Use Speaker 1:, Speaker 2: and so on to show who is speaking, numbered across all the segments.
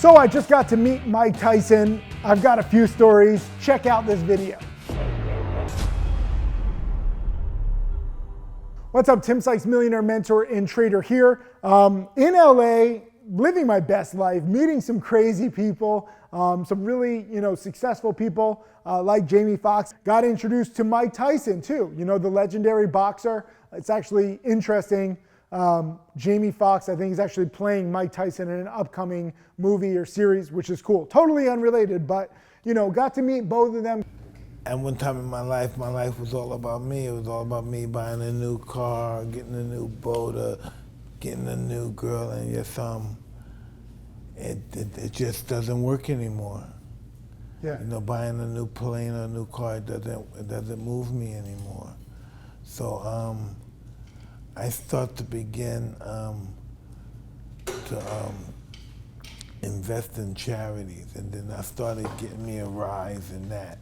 Speaker 1: So I just got to meet Mike Tyson. I've got a few stories. Check out this video. What's up, Tim Sykes, millionaire mentor and trader here. In LA, living my best life, meeting some crazy people, some really successful people like Jamie Foxx. Got introduced to Mike Tyson too, the legendary boxer. It's actually interesting. Jamie Foxx, I think, is actually playing Mike Tyson in an upcoming movie or series, which is cool. Totally unrelated, but got to meet both of them.
Speaker 2: At one time in my life was all about me. It was all about me buying a new car, getting a new boat, getting a new girl, and just it just doesn't work anymore.
Speaker 1: Yeah.
Speaker 2: Buying a new plane or a new car, it doesn't move me anymore. So I start to begin to invest in charities, and then I started getting me a rise in that.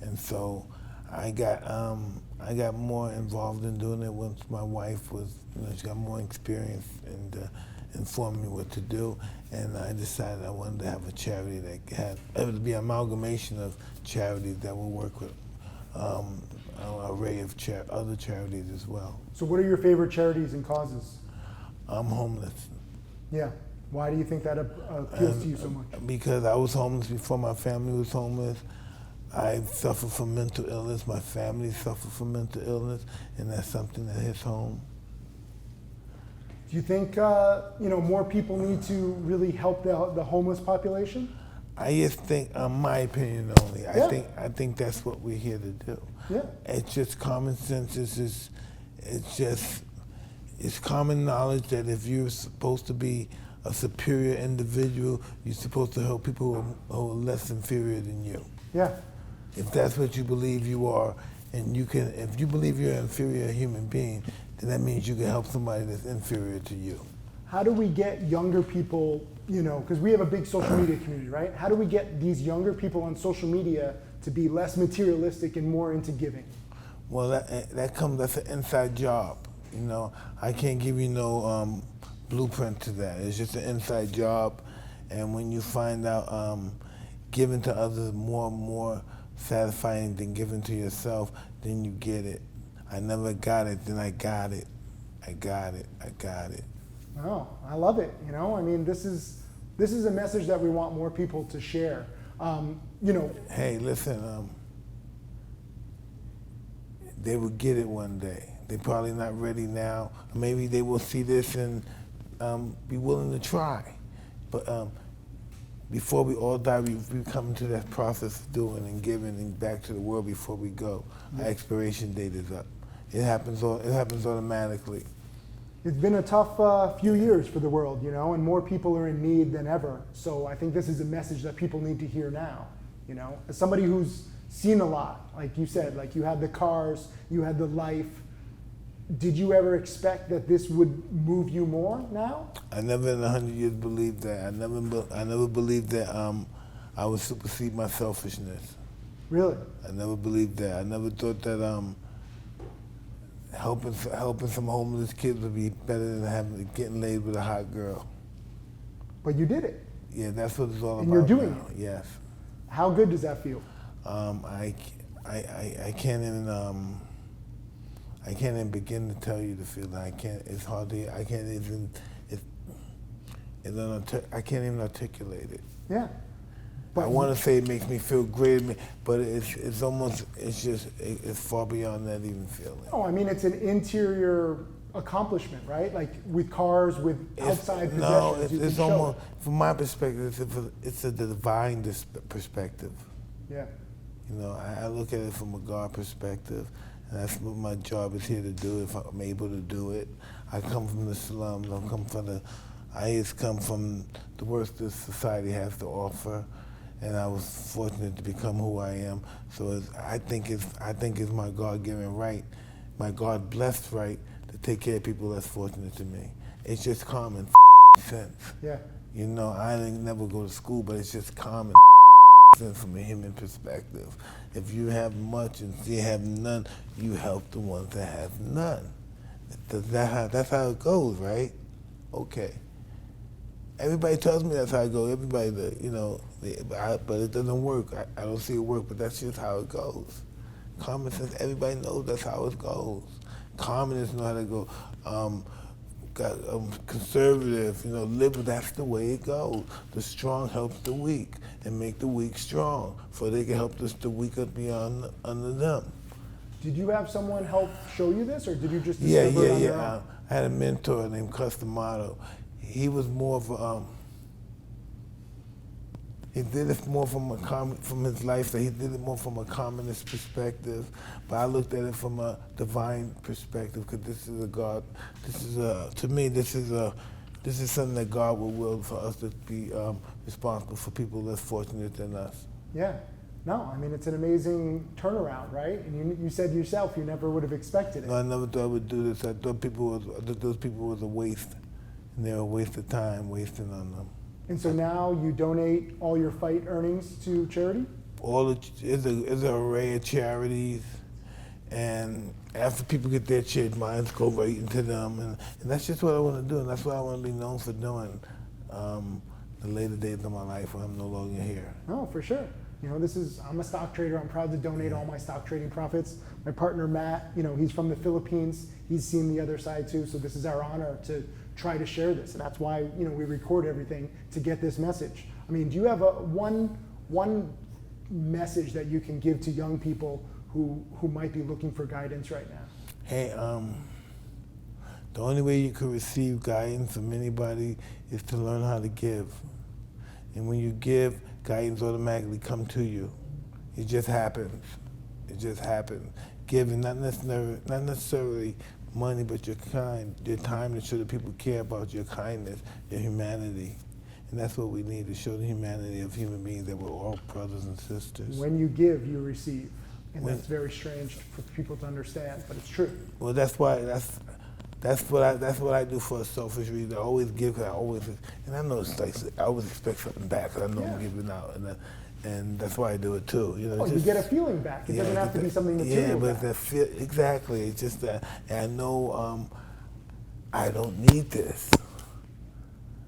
Speaker 2: And so I got more involved in doing it once my wife was, she got more experience and informed me what to do. And I decided I wanted to have a charity that it would be an amalgamation of charities that will work with an array of other charities as well.
Speaker 1: So what are your favorite charities and causes?
Speaker 2: I'm homeless.
Speaker 1: Yeah. Why do you think that appeals to you so much?
Speaker 2: Because I was homeless before my family was homeless. I suffer from mental illness. My family suffers from mental illness, and that's something that hits home.
Speaker 1: Do you think more people need to really help the homeless population?
Speaker 2: I just think, my opinion only.
Speaker 1: Yeah.
Speaker 2: I think that's what we're here to do.
Speaker 1: Yeah.
Speaker 2: It's just common sense. It's common knowledge that if you're supposed to be a superior individual, you're supposed to help people who are less inferior than you.
Speaker 1: Yeah.
Speaker 2: If that's what you believe you are, and if you believe you're an inferior human being, then that means you can help somebody that's inferior to you.
Speaker 1: How do we get younger people, because we have a big social media community, right? How do we get these younger people on social media to be less materialistic and more into giving?
Speaker 2: Well, that's an inside job. I can't give you no blueprint to that. It's just an inside job, and when you find out giving to others more satisfying than giving to yourself, then you get it. I never got it, then I got it. I got it.
Speaker 1: Oh, I love it. This is a message that we want more people to share.
Speaker 2: Hey, listen, they will get it one day. They're probably not ready now. Maybe they will see this and be willing to try. But before we all die, we come into that process of doing and giving and back to the world before we go. Our expiration date is up. It happens automatically. It's
Speaker 1: been a tough few years for the world, and more people are in need than ever. So I think this is a message that people need to hear now. As somebody who's seen a lot, like you said, like you had the cars, you had the life. Did you ever expect that this would move you more now?
Speaker 2: I never in 100 years believed that. I never believed that I would supersede my selfishness.
Speaker 1: Really?
Speaker 2: I never believed that. I never thought that helping some homeless kids would be better than getting laid with a hot girl.
Speaker 1: But you did it.
Speaker 2: Yeah, that's what it's all about.
Speaker 1: And you're doing
Speaker 2: now.
Speaker 1: it.
Speaker 2: Yes.
Speaker 1: How good does that feel?
Speaker 2: I can't even begin to tell you the feeling. I can't even articulate it.
Speaker 1: Yeah.
Speaker 2: But I want to say it makes me feel great, but it's far beyond that even feeling.
Speaker 1: Oh, it's an interior accomplishment, right? Like with cars, with outside possessions.
Speaker 2: No, it's almost, from my perspective, it's a divine perspective.
Speaker 1: Yeah.
Speaker 2: I look at it from a God perspective, and that's what my job is here to do if I'm able to do it. I come from the slums. I just come from the worst that society has to offer, and I was fortunate to become who I am. So I think it's my God-given right, my God-blessed right to take care of people less fortunate than me. It's just common sense.
Speaker 1: Yeah.
Speaker 2: I didn't never go to school, but it's just common sense from a human perspective. If you have much and you have none, you help the ones that have none. That's how it goes, right? Okay. Everybody tells me that's how it goes. Everybody, but it doesn't work. I don't see it work, but that's just how it goes. Common sense, everybody knows that's how it goes. Communists know how to go. Conservative, liberal, that's the way it goes. The strong helps the weak and make the weak strong, so they can help the weak be under them.
Speaker 1: Did you have someone help show you this, or did you just
Speaker 2: Yeah.
Speaker 1: discover it on your own?
Speaker 2: I had a mentor named Customato. He was more of a, he did it more from his life, so he did it more from a communist perspective, but I looked at it from a divine perspective, because this is a God, to me, this is something that God will will for us to be responsible for people less fortunate than us.
Speaker 1: Yeah. No, I mean, it's an amazing turnaround, right? And you said yourself you never would have expected it.
Speaker 2: No, I never thought I would do this. I thought those people was a waste, and they were a waste of time, wasting on them.
Speaker 1: And so now you donate all your fight earnings to charity?
Speaker 2: It's an array of charities, and after people get their shit, mine go right into them, and that's just what I want to do, and that's what I want to be known for doing. The later days of my life when I'm no longer here.
Speaker 1: Oh, for sure. I'm a stock trader. I'm proud to donate all my stock trading profits. My partner Matt, he's from the Philippines. He's seen the other side too. So this is our honor to try to share this. And that's why, we record everything to get this message. I mean, do you have one message that you can give to young people who might be looking for guidance right now?
Speaker 2: Hey, the only way you can receive guidance from anybody is to learn how to give. And when you give, guidance automatically come to you. It just happens. It just happens. Giving, not necessarily money, but your time to show that people care about your kindness, your humanity. And that's what we need, to show the humanity of human beings, that we're all brothers and sisters.
Speaker 1: When you give, you receive. And that's very strange for people to understand, but it's true.
Speaker 2: Well, that's what I do for a selfish reason. I always give, and I know it's like, I always expect something back, because I know I'm giving out, and that's why I do it too.
Speaker 1: You get a feeling back. It doesn't have to be something material.
Speaker 2: Yeah, but exactly. It's just that, and I know I don't need this.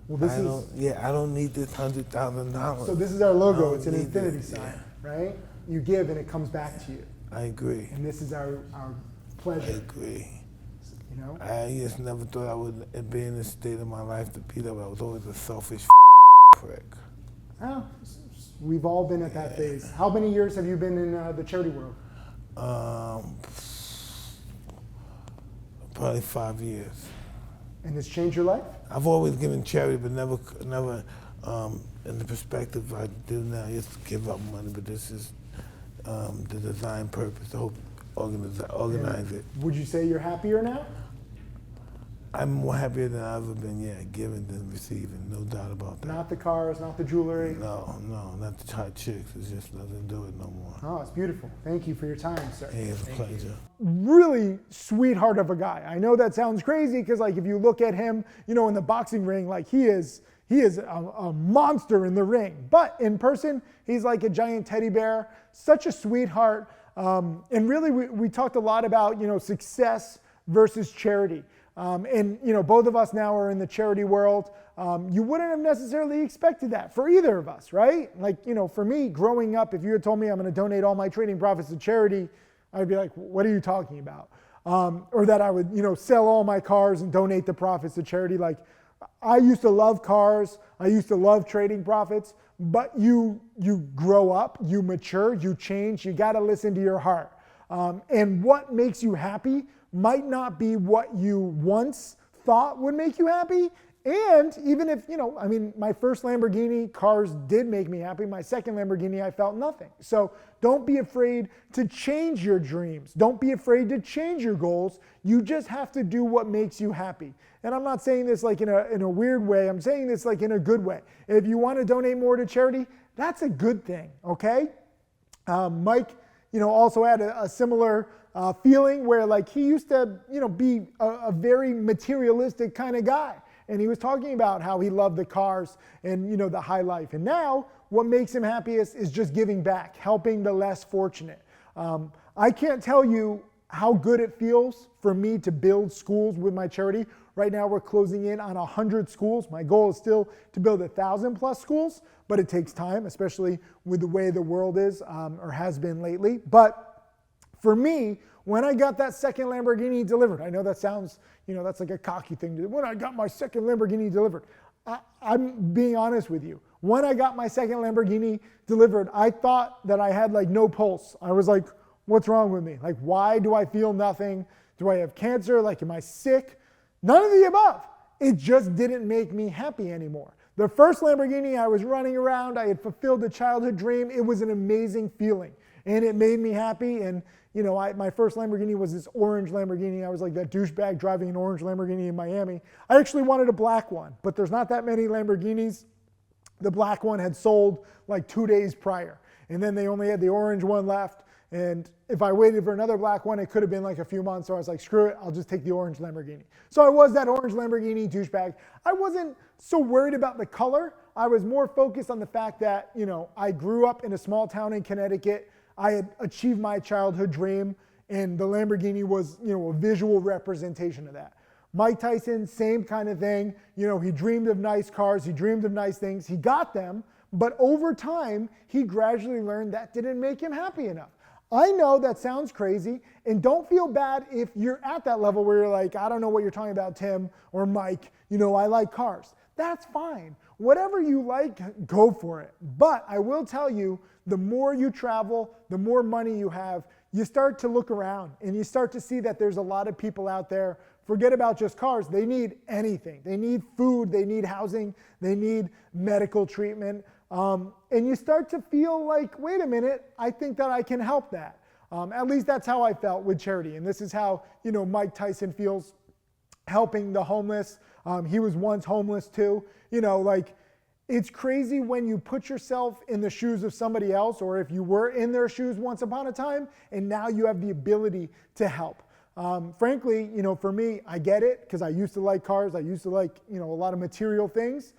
Speaker 1: Well,
Speaker 2: I don't need this $100,000.
Speaker 1: So this is our logo. It's an infinity sign, right? You give and it comes back to you.
Speaker 2: I agree.
Speaker 1: And this is our pleasure.
Speaker 2: I agree. I just never thought I would be in this state of my life to be that. I was always a selfish prick.
Speaker 1: Oh, we've all been at that phase. How many years have you been in the charity world?
Speaker 2: Probably 5 years.
Speaker 1: And it's changed your life?
Speaker 2: I've always given charity, but never in the perspective I do now. Just to give up money, but this is the design purpose, the whole organize it.
Speaker 1: Would you say you're happier now?
Speaker 2: I'm more happier than I've ever been, giving than receiving, no doubt about that.
Speaker 1: Not the cars, not the jewelry?
Speaker 2: No, not the hot chicks. It's just doesn't do it no more.
Speaker 1: Oh, it's beautiful. Thank you for your time, sir.
Speaker 2: Hey, it's a pleasure.
Speaker 1: Really sweetheart of a guy. I know that sounds crazy, because if you look at him, in the boxing ring, he is a monster in the ring. But in person, he's like a giant teddy bear, such a sweetheart. And really, we talked a lot about, success versus charity. And both of us now are in the charity world. You wouldn't have necessarily expected that for either of us, right? For me, growing up, if you had told me I'm going to donate all my trading profits to charity, I'd be like, what are you talking about? Or that I would, sell all my cars and donate the profits to charity. I used to love cars. I used to love trading profits. But you grow up, you mature, you change. You got to listen to your heart. And what makes you happy might not be what you once thought would make you happy. And even if, my first Lamborghini cars did make me happy. My second Lamborghini, I felt nothing. So don't be afraid to change your dreams. Don't be afraid to change your goals. You just have to do what makes you happy. And I'm not saying this in a weird way. I'm saying this in a good way. If you want to donate more to charity, that's a good thing, okay? Mike, also had a similar feeling where he used to, be a very materialistic kind of guy. And he was talking about how he loved the cars and, the high life. And now what makes him happiest is just giving back, helping the less fortunate. I can't tell you how good it feels for me to build schools with my charity. Right now we're closing in on 100 schools. My goal is still to build 1,000 plus schools, but it takes time, especially with the way the world is or has been lately. But for me, when I got that second Lamborghini delivered, I know that sounds, that's like a cocky thing to do. When I got my second Lamborghini delivered, I'm being honest with you. When I got my second Lamborghini delivered, I thought that I had like no pulse. I was like, what's wrong with me? Like, why do I feel nothing? Do I have cancer? Like, am I sick? None of the above. It just didn't make me happy anymore. The first Lamborghini, I was running around. I had fulfilled a childhood dream. It was an amazing feeling, and it made me happy. And my first Lamborghini was this orange Lamborghini. I was like that douchebag driving an orange Lamborghini in Miami. I actually wanted a black one, but there's not that many Lamborghinis. The black one had sold like 2 days prior, and then they only had the orange one left. And if I waited for another black one, it could have been like a few months. So I was like, screw it, I'll just take the orange Lamborghini. So I was that orange Lamborghini douchebag. I wasn't so worried about the color. I was more focused on the fact that, I grew up in a small town in Connecticut. I had achieved my childhood dream, and the Lamborghini was, a visual representation of that. Mike Tyson, same kind of thing. He dreamed of nice cars. He dreamed of nice things. He got them, but over time, he gradually learned that didn't make him happy enough. I know that sounds crazy, and don't feel bad if you're at that level where you're like, I don't know what you're talking about, Tim or Mike. I like cars. That's fine. Whatever you like, go for it. But I will tell you, the more you travel, the more money you have, you start to look around and you start to see that there's a lot of people out there. Forget about just cars. They need anything. They need food. They need housing. They need medical treatment. And you start to feel like, wait a minute, I think that I can help that. At least that's how I felt with charity. And this is how, Mike Tyson feels helping the homeless. He was once homeless too. It's crazy when you put yourself in the shoes of somebody else, or if you were in their shoes once upon a time, and now you have the ability to help. Frankly, for me, I get it because I used to like cars. I used to like, a lot of material things.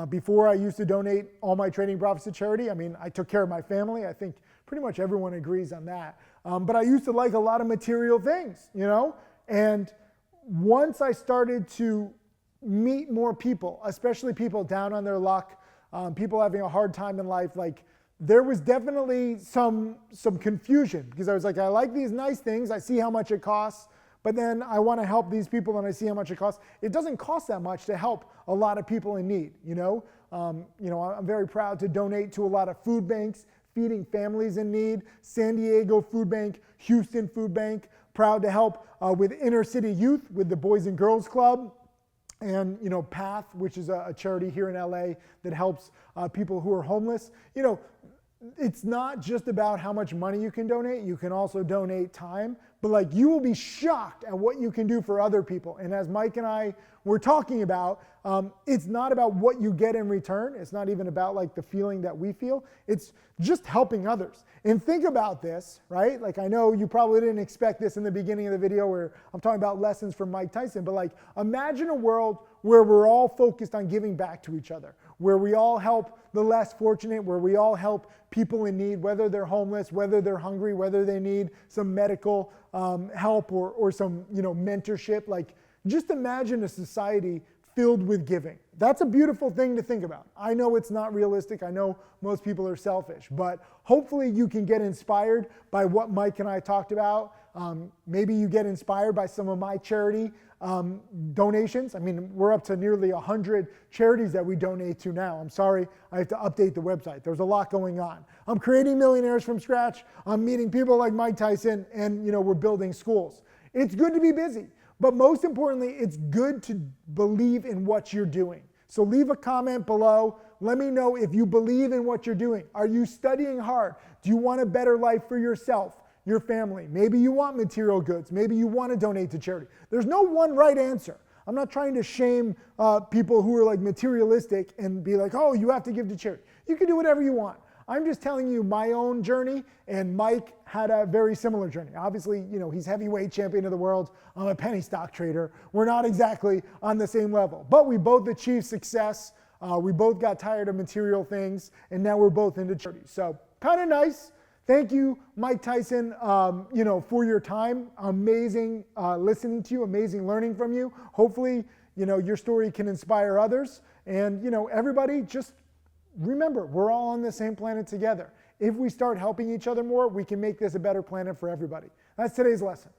Speaker 1: Before I used to donate all my trading profits to charity. I mean, I took care of my family. I think pretty much everyone agrees on that. But I used to like a lot of material things, And once I started to meet more people, especially people down on their luck, people having a hard time in life, like there was definitely some confusion because I was like, I like these nice things. I see how much it costs. But then I want to help these people and I see how much it costs. It doesn't cost that much to help a lot of people in need, I'm very proud to donate to a lot of food banks, feeding families in need, San Diego Food Bank, Houston Food Bank, proud to help with inner city youth with the Boys and Girls Club, and PATH, which is a charity here in LA that helps people who are homeless. It's not just about how much money you can donate. You can also donate time, but you will be shocked at what you can do for other people. And as Mike and I were talking about, it's not about what you get in return. It's not even about the feeling that we feel. It's just helping others. And think about this, right? I know you probably didn't expect this in the beginning of the video where I'm talking about lessons from Mike Tyson, but imagine a world where we're all focused on giving back to each other, where we all help the less fortunate, where we all help people in need, whether they're homeless, whether they're hungry, whether they need some medical help or some mentorship. Just imagine a society filled with giving. That's a beautiful thing to think about. I know it's not realistic. I know most people are selfish, but hopefully you can get inspired by what Mike and I talked about. Maybe you get inspired by some of my charity donations. I mean, we're up to nearly 100 charities that we donate to now. I'm sorry, I have to update the website. There's a lot going on. I'm creating millionaires from scratch. I'm meeting people like Mike Tyson, and we're building schools. It's good to be busy, but most importantly, it's good to believe in what you're doing. So leave a comment below. Let me know if you believe in what you're doing. Are you studying hard? Do you want a better life for yourself, your family? Maybe you want material goods. Maybe you want to donate to charity. There's no one right answer. I'm not trying to shame people who are materialistic and be like, oh, you have to give to charity. You can do whatever you want. I'm just telling you my own journey, and Mike had a very similar journey. Obviously, he's heavyweight champion of the world. I'm a penny stock trader. We're not exactly on the same level, but we both achieved success. We both got tired of material things, and now we're both into charity. So kind of nice. Thank you, Mike Tyson, for your time. Amazing listening to you, amazing learning from you. Hopefully, your story can inspire others. And, everybody just remember, we're all on the same planet together. If we start helping each other more, we can make this a better planet for everybody. That's today's lesson.